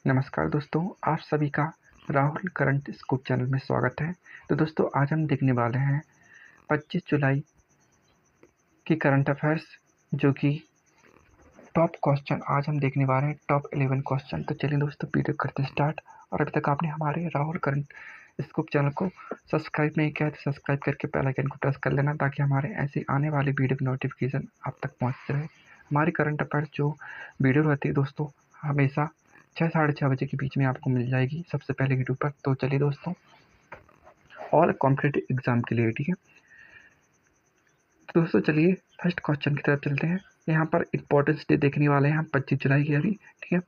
नमस्कार दोस्तों, आप सभी का राहुल करंट स्कूप चैनल में स्वागत है। तो दोस्तों आज हम देखने वाले हैं 25 जुलाई की करंट अफेयर्स, जो कि टॉप क्वेश्चन आज हम देखने वाले हैं, टॉप 11 क्वेश्चन। तो चलिए दोस्तों वीडियो करते हैं स्टार्ट। और अभी तक आपने हमारे राहुल करंट स्कूप चैनल को सब्सक्राइब नहीं किया है तो सब्सक्राइब करके बेल आइकन को प्रेस कर लेना, ताकि हमारे ऐसे आने वाले वीडियो की नोटिफिकेशन आप तक पहुँचते रहे। हमारी करंट अफेयर्स जो वीडियो रहती है दोस्तों, हमेशा 6 साढ़े 6 बजे के बीच में आपको मिल जाएगी सबसे पहले यूट्यूब पर। तो चलिए दोस्तों, और कॉम्पिटेटिव एग्जाम के लिए, ठीक है। तो दोस्तों चलिए फर्स्ट क्वेश्चन की तरफ चलते हैं। यहाँ पर इंपॉर्टेंस डे देखने वाले हैं हम 25 जुलाई की अभी, ठीक है।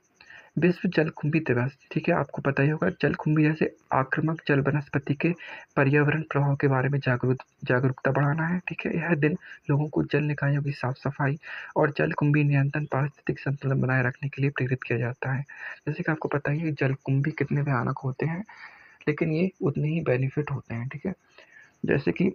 विश्व जलकुंभी दिवस, ठीक है। आपको पता ही होगा जलकुंभी जैसे आक्रामक जल वनस्पति के पर्यावरण प्रभाव के बारे में जागरूकता बढ़ाना है, ठीक है। यह दिन लोगों को जल निकायों की साफ सफाई और जलकुंभी नियंत्रण पारिस्थितिक संतुलन बनाए रखने के लिए प्रेरित किया जाता है। जैसे कि आपको पता ही है जलकुंभी कितने भयानक होते हैं, लेकिन ये उतने ही बेनिफिट होते हैं, ठीक है। जैसे कि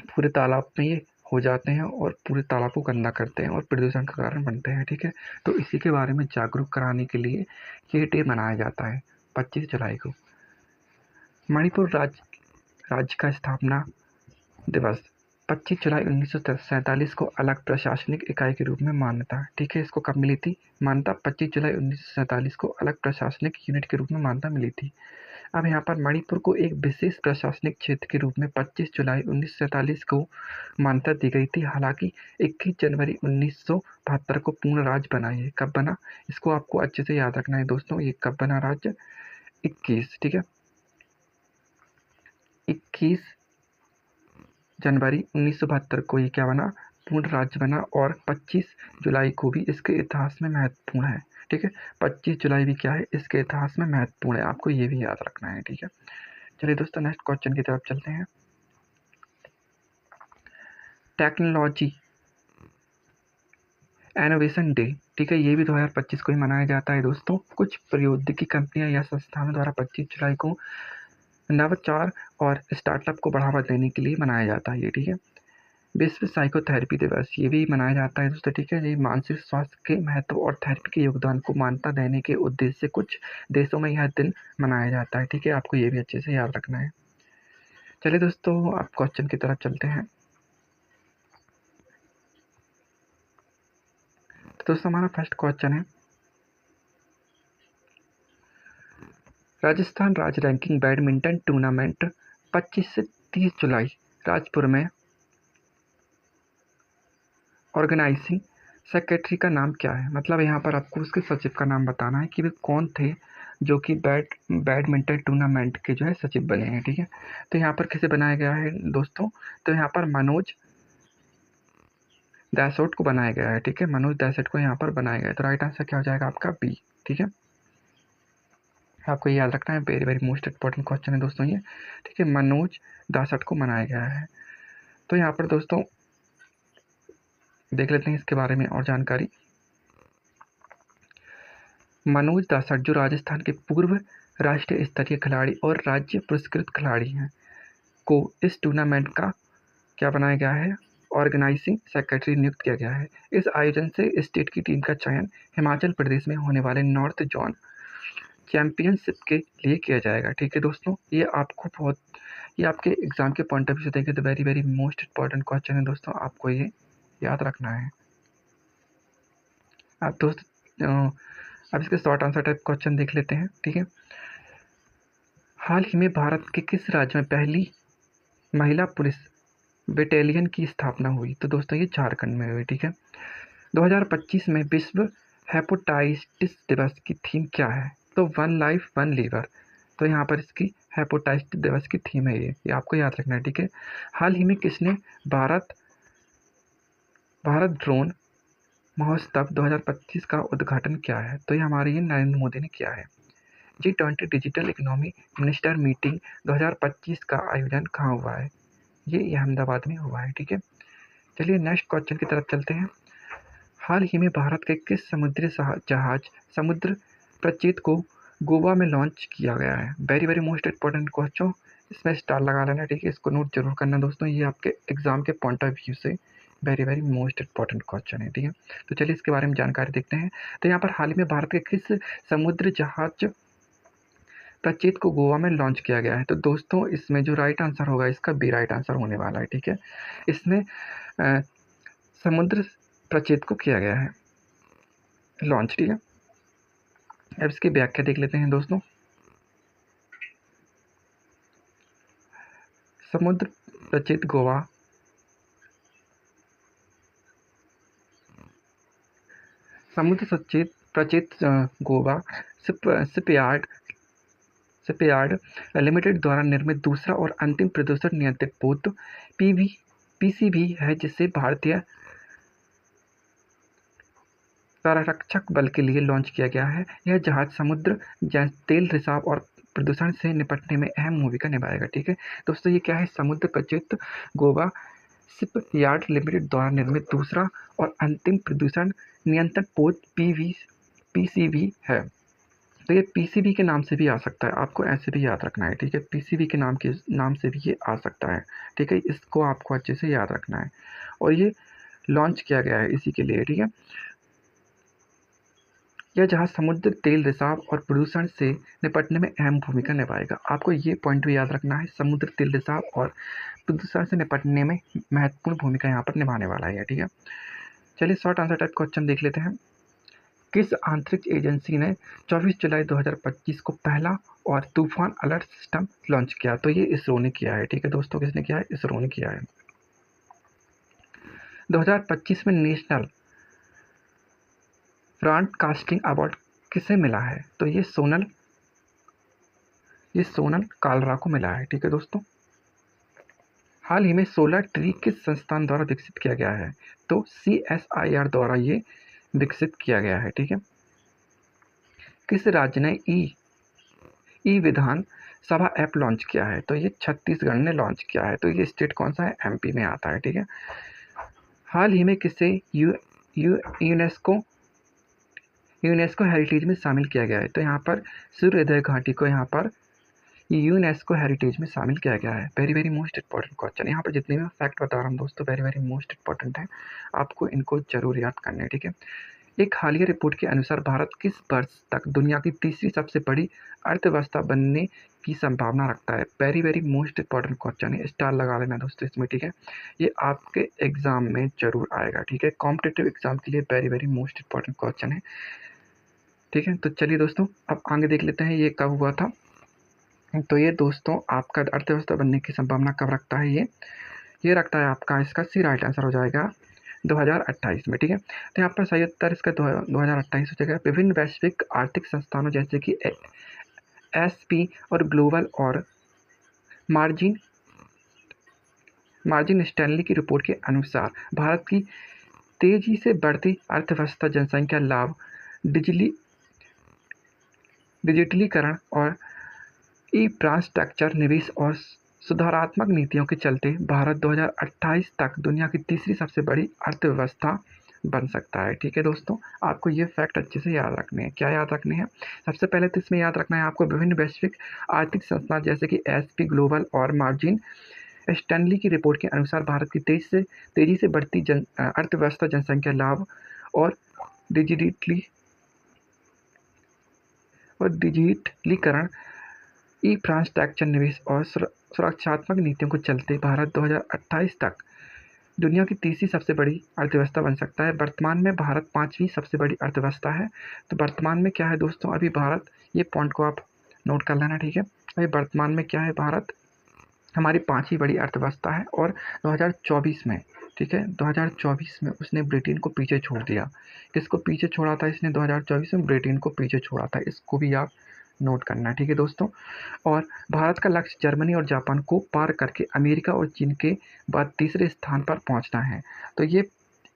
पूरे तालाब में ये हो जाते हैं और पूरे तालाब को गंदा करते हैं और प्रदूषण का कारण बनते हैं, ठीक है। तो इसी के बारे में जागरूक कराने के लिए ये डे मनाया जाता है 25 जुलाई को। मणिपुर राज्य का स्थापना दिवस 25 जुलाई 1947 को अलग प्रशासनिक इकाई के रूप में मान्यता, ठीक है। इसको कब मिली थी मान्यता? 25 जुलाई 1947 को अलग प्रशासनिक यूनिट के रूप में मान्यता मिली थी। अब यहाँ पर मणिपुर को एक विशेष प्रशासनिक क्षेत्र के रूप में 25 जुलाई 1947 को मान्यता दी गई थी। हालांकि 21 जनवरी 1972 को पूर्ण राज्य बना। ये कब बना, इसको आपको अच्छे से याद रखना है दोस्तों। ये कब बना राज्य? 21, ठीक है, 21 जनवरी 1972 को ये क्या बना? पूर्ण राज्य बना। और 25 जुलाई को भी इसके इतिहास में महत्वपूर्ण है, ठीक है। 25 जुलाई भी क्या है, इसके इतिहास में महत्वपूर्ण है, आपको ये भी याद रखना है, ठीक है। चलिए दोस्तों नेक्स्ट क्वेश्चन की तरफ चलते हैं। टेक्नोलॉजी इनोवेशन डे, ठीक है, ये भी 2025 को ही मनाया जाता है दोस्तों। कुछ प्रौद्योगिकी कंपनियां या संस्थानों द्वारा 25 जुलाई को नवाचार और स्टार्टअप को बढ़ावा देने के लिए मनाया जाता है ये, ठीक है। विश्व साइकोथेरेपी दिवस, ये भी मनाया जाता है दोस्तों, ठीक है। ये मानसिक स्वास्थ्य के महत्व और थेरेपी के योगदान को मान्यता देने के उद्देश्य से कुछ देशों में यह दिन मनाया जाता है, ठीक है। आपको ये भी अच्छे से याद रखना है। चलिए दोस्तों अब क्वेश्चन की तरफ चलते हैं। तो दोस्तों हमारा फर्स्ट क्वेश्चन है, राजस्थान राज्य रैंकिंग बैडमिंटन टूर्नामेंट 25 से 30 जुलाई राजपुर में ऑर्गेनाइजिंग सेक्रेटरी का नाम क्या है? मतलब यहाँ पर आपको उसके सचिव का नाम बताना है कि वे कौन थे जो कि बैडमिंटन टूर्नामेंट के जो है सचिव बने हैं, ठीक है। तो यहाँ पर किसे बनाया गया है दोस्तों? तो यहाँ पर मनोज दासोट को बनाया गया है, ठीक है। मनोज दासोट को यहाँ पर बनाया गया है। तो राइट आंसर क्या हो जाएगा आपका? बी, ठीक है। आपको ये याद रखना है, very very most important question है दोस्तों ये, ठीक है। मनोज दासट को बनाया गया है। तो यहाँ पर दोस्तों देख लेते हैं इसके बारे में और जानकारी। मनोज दासट जो राजस्थान के पूर्व राष्ट्रीय स्तरीय खिलाड़ी और राज्य पुरस्कृत खिलाड़ी हैं, को इस टूर्नामेंट का क्या बनाया गया है? ऑर्गेनाइजिंग सेक्रेटरी नियुक्त किया गया है। इस आयोजन से स्टेट की टीम का चयन हिमाचल प्रदेश में होने वाले नॉर्थ जोन चैंपियनशिप के लिए किया जाएगा, ठीक है दोस्तों। ये आपके एग्जाम के पॉइंट ऑफ व्यू से देखें तो very very most important question है दोस्तों, आपको ये याद रखना है। आप दोस्त अब इसके शॉर्ट आंसर टाइप क्वेश्चन देख लेते हैं, ठीक है। हाल ही में भारत के किस राज्य में पहली महिला पुलिस बटालियन की स्थापना हुई? तो दोस्तों ये झारखंड में हुई, ठीक है। 2025 में विश्व हेपेटाइटिस दिवस की थीम क्या है? तो वन लाइफ वन लीवर। तो यहाँ पर इसकी हेपेटाइटिस दिवस की थीम है ये आपको याद रखना है, ठीक है। हाल ही में किसने भारत ड्रोन महोत्सव 2025 का उद्घाटन किया है? तो ये हमारे ये नरेंद्र मोदी ने किया है। G20 digital economy minister meeting 2025 का आयोजन कहाँ हुआ है? ये अहमदाबाद में हुआ है, ठीक है। चलिए नेक्स्ट क्वेश्चन की तरफ चलते हैं। हाल ही में भारत के किस समुद्री जहाज समुद्र प्रचेत को गोवा में लॉन्च किया गया है? Very very most important question, इसमें स्टार लगा लेना, ठीक है। इसको नोट जरूर करना दोस्तों, ये आपके एग्जाम के पॉइंट ऑफ व्यू से very very most important question है, ठीक है। तो चलिए इसके बारे में जानकारी देखते हैं। तो यहाँ पर हाल ही में भारत के किस समुद्र जहाज प्रचेत को गोवा में लॉन्च किया गया है? तो दोस्तों इसमें जो राइट आंसर होगा इसका बी राइट आंसर होने वाला है, ठीक है। इसमें समुद्र प्रचेत को किया गया है लॉन्च, ठीक है। अब इसकी व्याख्या देख लेते हैं दोस्तों। समुद्र प्रचेत गोवा समुद्र सचेत प्रचेत गोवा शिपयार्ड लिमिटेड द्वारा निर्मित दूसरा और अंतिम प्रदूषण नियंत्रित पोत पीसीबी है, जिसे भारतीय तटरक्षक बल के लिए लॉन्च किया गया है। यह जहाज समुद्र तेल रिसाव और प्रदूषण से निपटने में अहम भूमिका निभाएगा, ठीक है दोस्तों। ये क्या है? समुद्र प्रचेत गोवा शिपयार्ड लिमिटेड द्वारा निर्मित दूसरा और अंतिम प्रदूषण नियंत्रण पोत पीसीबी है। तो ये पीसीबी के नाम से भी आ सकता है, आपको ऐसे भी याद रखना है, ठीक है। पीसीबी के नाम से भी ये आ सकता है, ठीक है। इसको आपको अच्छे से याद रखना है। और ये लॉन्च किया गया है इसी के लिए, ठीक है। यह जहाज समुद्र तेल रिसाव और प्रदूषण से निपटने में अहम भूमिका निभाएगा। आपको ये पॉइंट भी याद रखना है, समुद्र तेल रिसाव और प्रदूषण से निपटने में महत्वपूर्ण भूमिका यहाँ पर निभाने वाला है, ठीक है। चलिए शॉर्ट आंसर टाइप क्वेश्चन देख लेते हैं। किस अंतरिक्ष एजेंसी ने 24 जुलाई 2025 को पहला और तूफान अलर्ट सिस्टम लॉन्च किया? तो ये इसरो ने किया है, ठीक है दोस्तों। किसने किया है? इसरो ने किया है। 2025 में नेशनल ब्रॉडकास्टिंग अवार्ड किसे मिला है? तो ये सोनल कालरा को मिला है, ठीक है दोस्तों। हाल ही में सोलर ट्री किस संस्थान द्वारा विकसित किया गया है? तो CSIR द्वारा ये विकसित किया गया है, ठीक है। किस राज्य ने ई विधान सभा ऐप लॉन्च किया है? तो ये छत्तीसगढ़ ने लॉन्च किया है। तो ये स्टेट कौन सा है? MP में आता है, ठीक है। हाल ही में किसे यूनेस्को हेरिटेज में शामिल किया गया है? तो यहाँ पर सूर्योदय घाटी को यहाँ पर यूनेस्को हेरिटेज में शामिल किया गया है। Very very most important question. यहाँ पर जितने भी फैक्ट बता रहा हूँ दोस्तों वेरी वेरी मोस्ट इंपॉर्टेंट है, आपको इनको जरूर याद करना है, ठीक है। एक हालिया रिपोर्ट के अनुसार भारत किस वर्ष तक दुनिया की तीसरी सबसे बड़ी अर्थव्यवस्था बनने की संभावना रखता है? Very very most important question है, स्टार लगा लेना दोस्तों इसमें, ठीक है। ये आपके एग्जाम में जरूर आएगा, ठीक है। कॉम्पिटिटिव एग्जाम के लिए very very most important question है, ठीक है। तो चलिए दोस्तों अब आगे देख लेते हैं ये कब हुआ था। तो ये दोस्तों आपका अर्थव्यवस्था बनने की संभावना कब रखता है? ये रखता है आपका, इसका सी राइट आंसर हो जाएगा 2028 में, ठीक है। तो यहाँ पर सही उत्तर इसका 2028 हो जाएगा। विभिन्न वैश्विक आर्थिक संस्थानों जैसे कि SP और ग्लोबल और मार्जिन स्टैनली की रिपोर्ट के अनुसार भारत की तेजी से बढ़ती अर्थव्यवस्था, जनसंख्या लाभ, डिजिटलीकरण और इंफ्रास्ट्रक्चर निवेश और सुधारात्मक नीतियों के चलते भारत 2028 तक दुनिया की तीसरी सबसे बड़ी अर्थव्यवस्था बन सकता है, ठीक है दोस्तों। आपको ये फैक्ट अच्छे से याद रखने हैं। क्या याद रखने हैं? सबसे पहले तो इसमें याद रखना है आपको विभिन्न वैश्विक आर्थिक संस्थान जैसे कि SP ग्लोबल और मार्जिन स्टैनली की रिपोर्ट के अनुसार भारत की तेजी से बढ़ती अर्थव्यवस्था, जनसंख्या लाभ और डिजिटलीकरण, इंफ्रास्ट्रक्चर निवेश और सुरक्षात्मक नीतियों को चलते भारत 2028 तक दुनिया की तीसरी सबसे बड़ी अर्थव्यवस्था बन सकता है। वर्तमान में भारत 5वीं सबसे बड़ी अर्थव्यवस्था है। तो वर्तमान में क्या है दोस्तों, अभी भारत, ये पॉइंट को आप नोट कर लेना, ठीक है। अभी वर्तमान में क्या है, भारत हमारी 5वीं बड़ी अर्थव्यवस्था है। और 2024 में, ठीक है, 2024 में उसने ब्रिटेन को पीछे छोड़ दिया। किसको पीछे छोड़ा था इसने? 2024 में ब्रिटेन को पीछे छोड़ा था। इसको भी आप नोट करना है, ठीक है दोस्तों। और भारत का लक्ष्य जर्मनी और जापान को पार करके अमेरिका और चीन के बाद तीसरे स्थान पर पहुंचना है। तो ये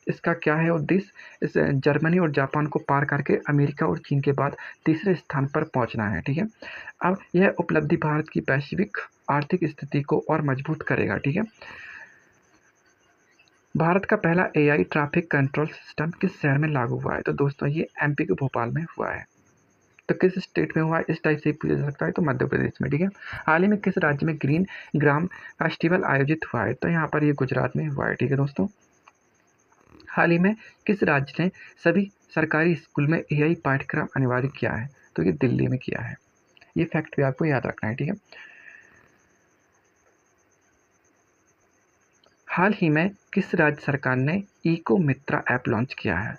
इसका क्या है उद्देश्य? इस जर्मनी और जापान को पार करके अमेरिका और चीन के बाद तीसरे स्थान पर पहुंचना है, ठीक है। अब यह उपलब्धि भारत की वैश्विक आर्थिक स्थिति को और मजबूत करेगा, ठीक है। भारत का पहला AI ट्रैफिक कंट्रोल सिस्टम किस शहर में लागू हुआ है? तो दोस्तों ये MP के भोपाल में हुआ है। तो किस स्टेट में हुआ है? इस टाइप से पूछा जा सकता है, तो मध्य प्रदेश में, ठीक है। हाल ही में किस राज्य में ग्रीन ग्राम फेस्टिवल आयोजित हुआ है? तो यहाँ पर ये गुजरात में हुआ है, ठीक है दोस्तों। हाल ही में किस राज्य ने सभी सरकारी स्कूल में एआई पाठ्यक्रम अनिवार्य किया है? तो ये दिल्ली में किया है। ये फैक्ट भी आपको याद रखना है, ठीक है। हाल ही में किस राज्य सरकार ने इको मित्रा ऐप लॉन्च किया है?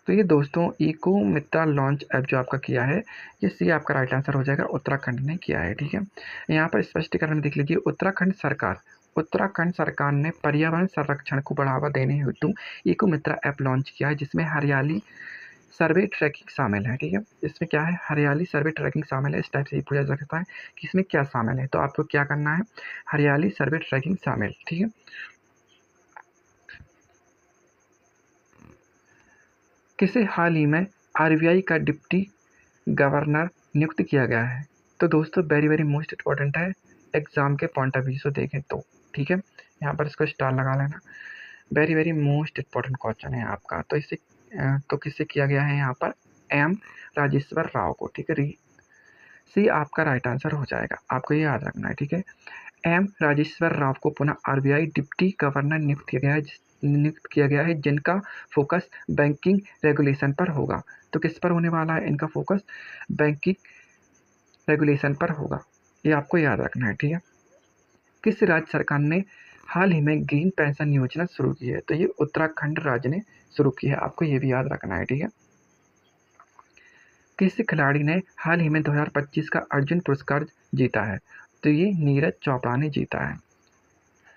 तो ये दोस्तों इको मित्रा लॉन्च ऐप जो आपका किया है, ये सी आपका राइट आंसर हो जाएगा, उत्तराखंड ने किया है, ठीक है। यहाँ पर स्पष्टीकरण देख लीजिए, उत्तराखंड सरकार ने पर्यावरण संरक्षण को बढ़ावा देने हेतु इको मित्रा ऐप लॉन्च किया है, जिसमें हरियाली सर्वे ट्रैकिंग शामिल है, ठीक है। इसमें क्या है, हरियाली सर्वे ट्रैकिंग शामिल है। इस टाइप से ही पूछा जा सकता है कि इसमें क्या शामिल है, तो आपको क्या करना है, हरियाली सर्वे ट्रैकिंग शामिल, ठीक है। किसे हाल ही में आरबीआई का डिप्टी गवर्नर नियुक्त किया गया है? तो दोस्तों वेरी वेरी मोस्ट इम्पॉर्टेंट है, एग्जाम के पॉइंट ऑफ व्यू से देखें तो, ठीक है। यहाँ पर इसको स्टार लगा लेना, very very most important question है आपका। तो इसे तो किससे किया गया है यहाँ पर, एम राजेश्वर राव को, ठीक है। सी आपका राइट आंसर हो जाएगा, आपको ये याद रखना है, ठीक है। एम राजेश्वर राव को पुनः आरबीआई डिप्टी गवर्नर नियुक्त किया गया है, जिनका फोकस बैंकिंग रेगुलेशन पर होगा। तो किस पर होने वाला है इनका फोकस, बैंकिंग रेगुलेशन पर होगा, ये आपको याद रखना है, ठीक है। किस राज्य सरकार ने हाल ही में ग्रीन पेंशन योजना शुरू की है? तो ये उत्तराखंड राज्य ने शुरू की है, आपको ये भी याद रखना है, ठीक है। किस खिलाड़ी ने हाल ही में 2025 का अर्जुन पुरस्कार जीता है? तो ये नीरज चोपड़ा ने जीता है।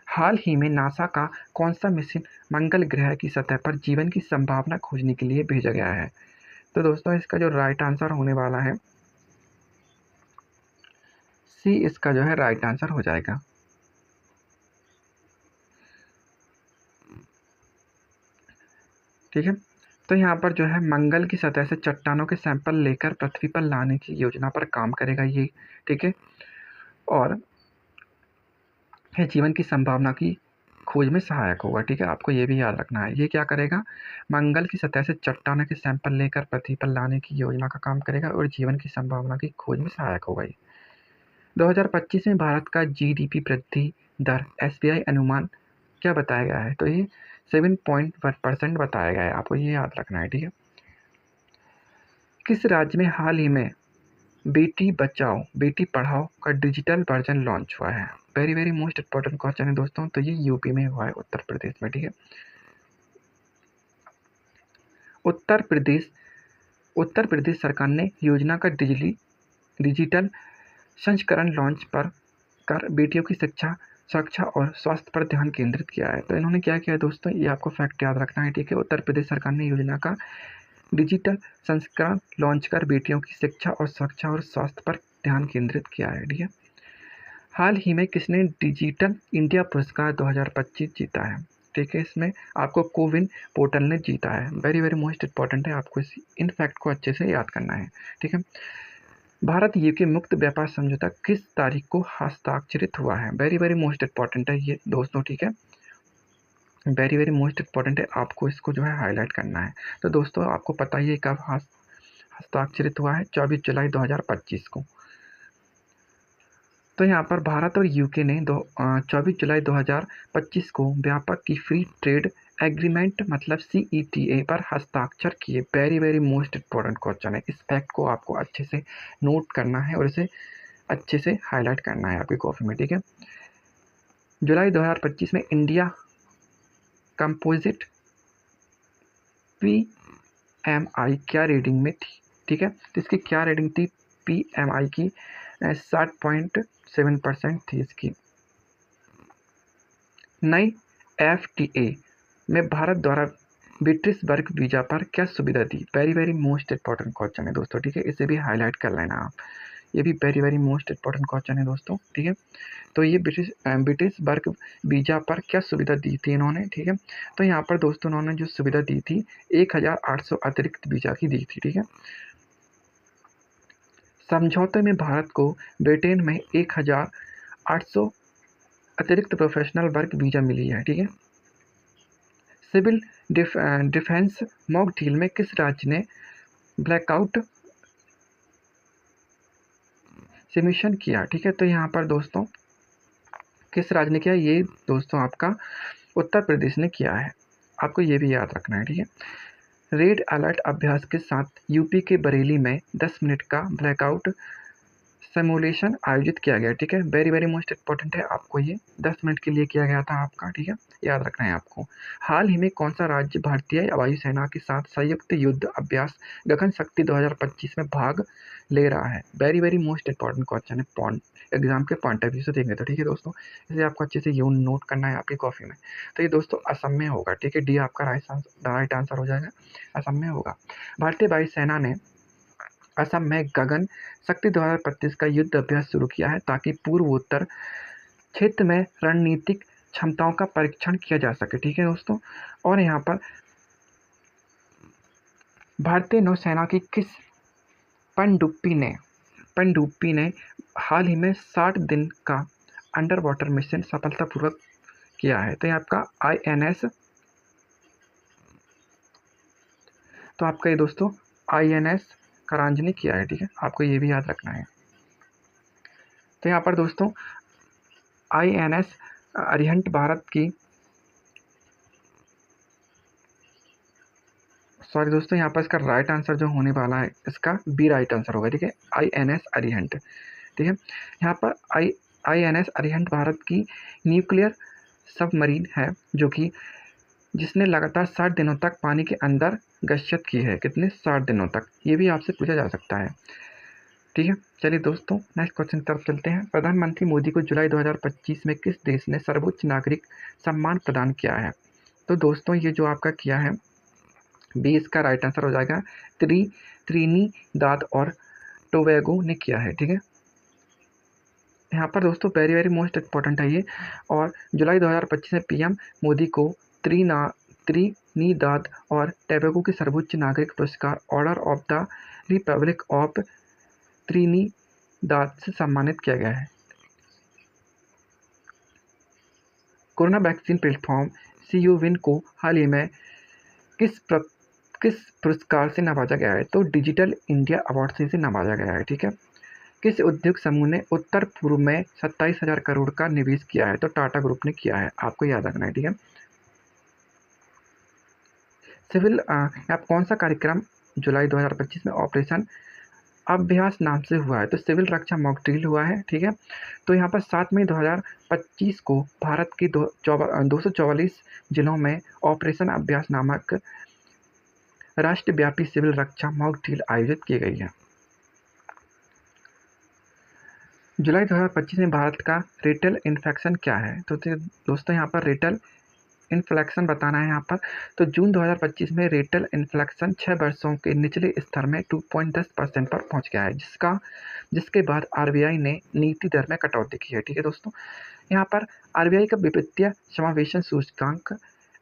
हाल ही में नासा का कौन सा मिशन मंगल ग्रह की सतह पर जीवन की संभावना खोजने के लिए भेजा गया है? तो दोस्तों इसका जो राइट आंसर होने वाला है, सी इसका जो है राइट आंसर हो जाएगा। ठीक है, तो यहाँ पर जो है मंगल की सतह से चट्टानों के सैंपल लेकर पृथ्वी पर लाने की योजना पर काम करेगा ये, ठीक है। और यह जीवन की संभावना की खोज में सहायक होगा, ठीक है। आपको ये भी याद रखना है, ये क्या करेगा, मंगल की सतह से चट्टानों के सैंपल लेकर पृथ्वी पर लाने की योजना का काम करेगा और जीवन की संभावना की खोज में सहायक होगा ये। 2025 में भारत का जीडीपी वृद्धि दर एसबीआई अनुमान क्या बताया गया है? तो ये 7.1% बताया गया है, आपको ये याद रखना है, ठीक है। किस राज्य में हाल ही में बेटी बचाओ बेटी पढ़ाओ का डिजिटल वर्जन लॉन्च हुआ है? Very very most important question है दोस्तों, तो ये यूपी में हुआ है, उत्तर प्रदेश में, ठीक है। उत्तर प्रदेश सरकार ने योजना का डिजिटल संस्करण लॉन्च कर बेटियों की शिक्षा सुरक्षा और स्वास्थ्य पर ध्यान केंद्रित किया है। तो इन्होंने क्या किया है दोस्तों, ये आपको फैक्ट याद रखना है, ठीक है। उत्तर प्रदेश सरकार ने योजना का डिजिटल संस्करण लॉन्च कर बेटियों की शिक्षा और सुरक्षा और स्वास्थ्य पर ध्यान केंद्रित किया है, ठीक है। हाल ही में किसने डिजिटल इंडिया पुरस्कार 2025 जीता है? ठीक है, इसमें आपको कोविन पोर्टल ने जीता है। वेरी वेरी मोस्ट इंपॉर्टेंट है, आपको इन फैक्ट को अच्छे से याद करना है, ठीक है। भारत यूके मुक्त व्यापार समझौता किस तारीख को हस्ताक्षरित हुआ है? वेरी वेरी मोस्ट इंपॉर्टेंट है ये दोस्तों, ठीक है। वेरी वेरी मोस्ट इंपॉर्टेंट है, आपको इसको जो है हाईलाइट करना है। तो दोस्तों आपको पता ही है कब हस्ताक्षरित हुआ है, 24 जुलाई 2025 को। तो यहाँ पर भारत और यूके ने 24 जुलाई 2025 को व्यापक की फ्री ट्रेड एग्रीमेंट मतलब CETA पर हस्ताक्षर किए। Very very most important question है, इस फैक्ट को आपको अच्छे से नोट करना है और इसे अच्छे से हाईलाइट करना है आपकी कॉपी में, ठीक है। जुलाई 2025 में इंडिया कंपोजिट PMI क्या रेटिंग में थी? ठीक है, तो इसकी क्या रेटिंग थी PMI की? 60.7% थी इसकी। नई FTA में भारत द्वारा ब्रिटिश वर्क वीजा पर क्या सुविधा दी? Very very most important question है दोस्तों, ठीक है। इसे भी हाईलाइट कर लेना आप, ये भी very very most important question है दोस्तों, ठीक है। तो ये ब्रिटिश वर्क वीजा पर क्या सुविधा दी थी इन्होंने, ठीक है। तो यहाँ पर दोस्तों इन्होंने जो सुविधा दी थी 1800 अतिरिक्त वीजा की दी थी, ठीक है। समझौते में भारत को ब्रिटेन में 1800 अतिरिक्त प्रोफेशनल वर्क वीजा मिली है, ठीक है। सिविल डिफेंस मॉक ड्रिल में किस राज्य ने ब्लैकआउट सिमुलेशन किया? ठीक है, तो यहाँ पर दोस्तों किस राज्य ने किया? ये दोस्तों आपका उत्तर प्रदेश ने किया है। आपको ये भी याद रखना है, ठीक है। रेड अलर्ट अभ्यास के साथ यूपी के बरेली में 10 मिनट का ब्लैकआउट सिमुलेशन आयोजित किया गया, ठीक है। वेरी वेरी मोस्ट इंपॉर्टेंट है, आपको ये 10 मिनट के लिए किया गया था आपका, ठीक है, याद रखना है आपको। हाल ही में कौन सा राज्य भारतीय वायुसेना के साथ संयुक्त युद्ध अभ्यास गगन शक्ति 2025 में भाग ले रहा है? Very very most important question है, पॉइंट एग्जाम के पॉइंट ऑफ व्यू से देंगे तो, ठीक है दोस्तों। इसे आपको अच्छे से यूं नोट करना है आपकी कॉपी में। तो ये दोस्तों असम में होगा, ठीक है, डी आपका राइट आंसर हो जाएगा, असम में होगा। भारतीय वायुसेना ने असम में गगन शक्ति 2025 का युद्ध अभ्यास शुरू किया है ताकि पूर्वोत्तर क्षेत्र में रणनीतिक क्षमताओं का परीक्षण किया जा सके, ठीक है दोस्तों। और यहाँ पर भारतीय नौसेना की किस पनडुब्बी ने हाल ही में 60 दिन का अंडर वाटर मिशन सफलतापूर्वक किया है? तो ये आपका INS, तो आपका ये दोस्तों INS करांजनी किया है, ठीक है, आपको ये भी याद रखना है। तो यहाँ पर दोस्तों INS अरिहंत भारत की, सॉरी दोस्तों, यहाँ पर इसका राइट आंसर जो होने वाला है इसका बी राइट आंसर होगा, ठीक है, INS अरिहंत, ठीक है। यहाँ पर INS अरिहंत भारत की न्यूक्लियर सबमरीन है जो कि जिसने लगातार 60 दिनों तक पानी के अंदर गश्त की है। कितने? 60 दिनों तक, ये भी आपसे पूछा जा सकता है, ठीक है। चलिए दोस्तों नेक्स्ट क्वेश्चन की तरफ चलते हैं। प्रधानमंत्री मोदी को जुलाई 2025 में किस देश ने सर्वोच्च नागरिक सम्मान प्रदान किया है? तो दोस्तों ये जो आपका किया है, बी इसका राइट आंसर हो जाएगा, त्रिनिदाद और टोबैगो ने किया है, ठीक है। यहाँ पर दोस्तों वेरी वेरी मोस्ट इंपॉर्टेंट है ये। और जुलाई 2025 में PM मोदी को त्रिनिदाद और टोबैगो के सर्वोच्च नागरिक पुरस्कार order of the Republic of Trinidad से सम्मानित किया गया है। कोरोना वैक्सीन प्लेटफॉर्म CUWIN को हाल ही में किस पुरस्कार से नवाजा गया है? तो डिजिटल इंडिया अवार्ड से इसे नवाजा गया है, ठीक है। किस उद्योग समूह ने उत्तर पूर्व में 27,000 करोड़ का निवेश किया है? तो टाटा ग्रुप ने किया है, आपको याद रखना है, ठीक है। सिविल आप कौन सा कार्यक्रम जुलाई 2025 में ऑपरेशन अभ्यास नाम से हुआ है? तो सिविल रक्षा मॉक ड्रिल हुआ है, ठीक है। तो यहाँ पर 7 मई 2025 को भारत के 244 जिलों में ऑपरेशन अभ्यास नामक राष्ट्रव्यापी सिविल रक्षा मॉक ड्रिल आयोजित की गई है। जुलाई 2025 में भारत का रेटल इन्फ्लेक्शन क्या है? तो दोस्तों यहाँ पर रेटल इन्फ्लेक्शन बताना है यहाँ पर। तो जून 2025 में रेटल इन्फ्लेक्शन 6 वर्षों के निचले स्तर में 2.10% पर पहुँच गया है, जिसके बाद RBI ने नीति दर में कटौती की है, ठीक है दोस्तों। यहाँ पर RBI का वित्तीय समावेशन सूचकांक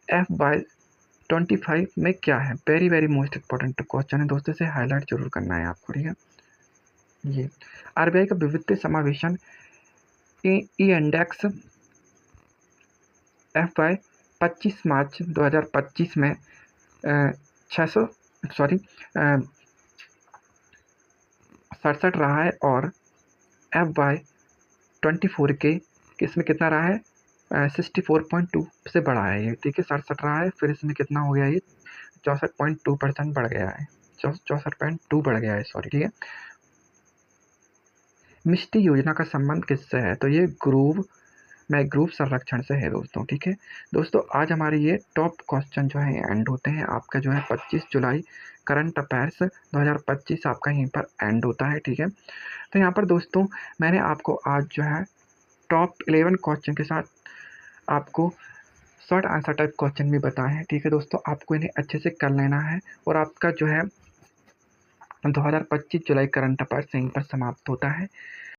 FY25 में क्या है? Very very most important question है दोस्तों, से हाईलाइट जरूर करना है आपको, ठीक है। ये RBI का वित्तीय समावेशन इंडेक्स FY25 मार्च 2025 में 67 रहा है, और FY24 के इसमें कितना रहा है? 64.2 से बढ़ा है ये, ठीक है। 67 रहा है, फिर इसमें कितना हो गया? ये 64.2% बढ़ गया है, 64.2 बढ़ गया है, सॉरी, ठीक है। मिष्टी योजना का संबंध किससे है? तो ये मैंग्रोव संरक्षण से है दोस्तों, ठीक है। दोस्तों आज हमारे ये टॉप क्वेश्चन जो है एंड होते हैं। आपका जो है 25 जुलाई करंट अफेयर्स 2025 आपका यहीं पर एंड होता है, ठीक है। तो यहाँ पर दोस्तों मैंने आपको आज जो है टॉप 11 क्वेश्चन के साथ आपको शॉर्ट आंसर टाइप क्वेश्चन भी बताए हैं, ठीक है दोस्तों। आपको इन्हें अच्छे से कर लेना है, और आपका जो है 2025 जुलाई करंट अफेयर्स यहीं पर समाप्त होता है।